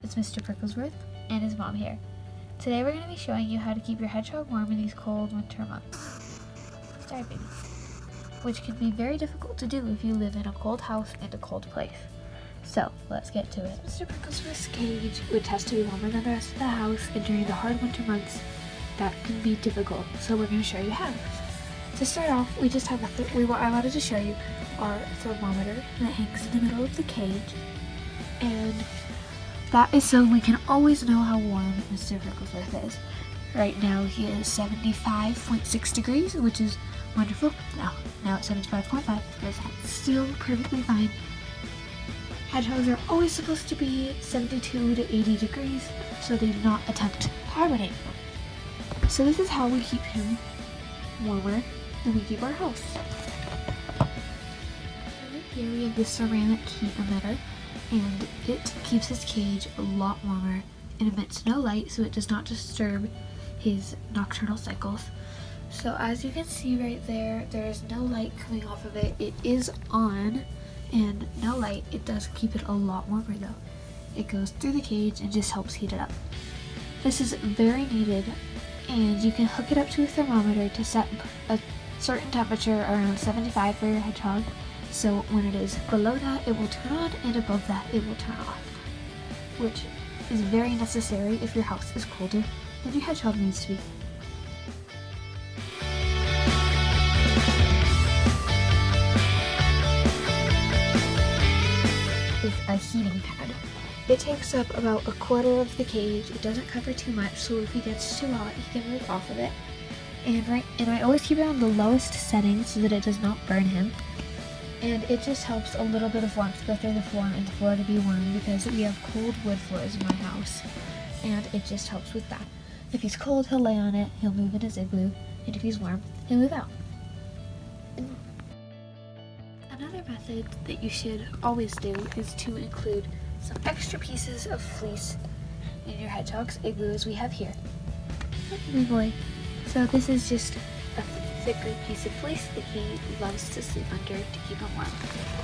it's Mr. Pricklesworth and his mom here. Today we're going to be showing you how to keep your hedgehog warm in these cold winter months. Sorry, baby. Which can be very difficult to do if you live in a cold house and a cold place. So, let's get to it. Mr. Pricklesworth's cage would have to be warmer than the rest of the house, and during the hard winter months, that can be difficult. So we're going to show you how. To start off, we just have I wanted to show you our thermometer that hangs in the middle of the cage, and that is so we can always know how warm Mr. Pricklesworth is. Right now he is 75.6 degrees, which is wonderful. Now it's 75.5, but it's still perfectly fine. Hedgehogs are always supposed to be 72 to 80 degrees, so they do not attempt to hibernate. So this is how we keep him warmer than we keep our house. Here we have the ceramic heat emitter, and it keeps his cage a lot warmer and emits no light, so it does not disturb his nocturnal cycles. So as you can see right there, there is no light coming off of it. It is on and no light. It does keep it a lot warmer though. It goes through the cage and just helps heat it up. This is very needed, and you can hook it up to a thermometer to set a certain temperature around 75 for your hedgehog. So when it is below that, it will turn on, and above that, it will turn off, which is very necessary if your house is colder than your hedgehog needs to be. Is a heating pad. It takes up about a quarter of the cage. It doesn't cover too much, so if he gets too hot, he can move off of it. And I always keep it on the lowest setting so that it does not burn him. And it just helps a little bit of warmth go through the floor and the floor to be warm, because we have cold wood floors in my house, and it just helps with that. If he's cold, he'll lay on it, he'll move in his igloo, and if he's warm, he'll move out. Another method that you should always do is to include some extra pieces of fleece in your hedgehog's igloo, as we have here. Good boy. So this is just a thicker piece of fleece that he loves to sleep under to keep him warm.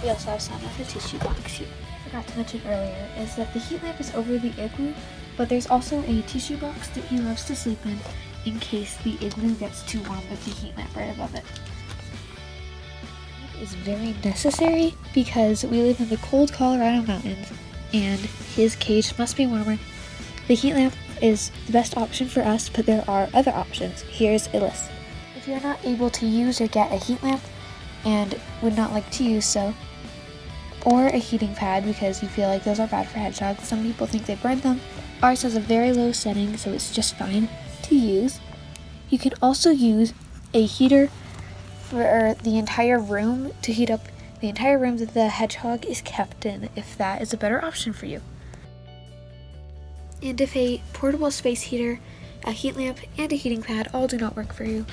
We also have some of the tissue box here. I forgot to mention earlier is that the heat lamp is over the igloo, but there's also a tissue box that he loves to sleep in case the igloo gets too warm with the heat lamp right above it. It is very necessary because we live in the cold Colorado mountains and his cage must be warmer. The heat lamp is the best option for us, but there are other options. Here's a list. If you're not able to use or get a heat lamp and would not like to use so, or a heating pad because you feel like those are bad for hedgehogs, some people think they burn them. Ours has a very low setting, so it's just fine to use. You can also use a heater for the entire room to heat up the entire room that the hedgehog is kept in, if that is a better option for you. And if a portable space heater, a heat lamp, and a heating pad all do not work for you,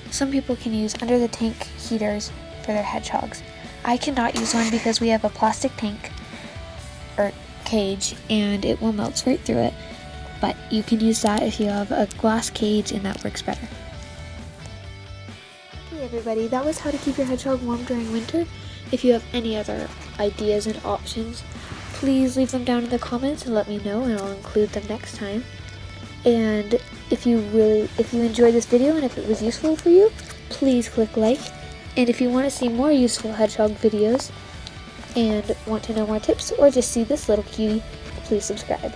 some people can use under the tank heaters for their hedgehogs. I cannot use one because we have a plastic tank or cage and it will melt right through it, but you can use that if you have a glass cage and that works better. Okay everybody, that was how to keep your hedgehog warm during winter. If you have any other ideas and options, please leave them down in the comments and let me know, and I'll include them next time. And if you enjoyed this video and if it was useful for you, please click like. And if you want to see more useful hedgehog videos and want to know more tips or just see this little cutie, please subscribe.